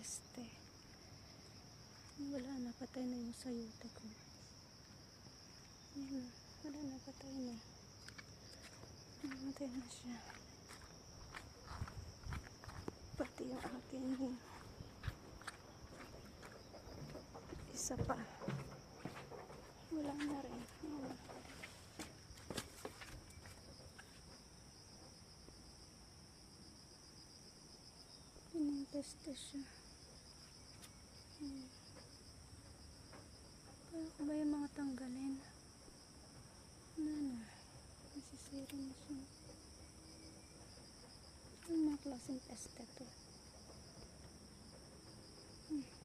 peste. Wala na, patay na yung sayote ko. Yan, wala na, patay na. Namatay na siya. Pati yung akin. Isa pa. Wala na rin. Yan. Pininteste siya. Kaya ko ba yung mga tanggalin? Ano na? Nasisira na siya. Ano mga klaseng peste to?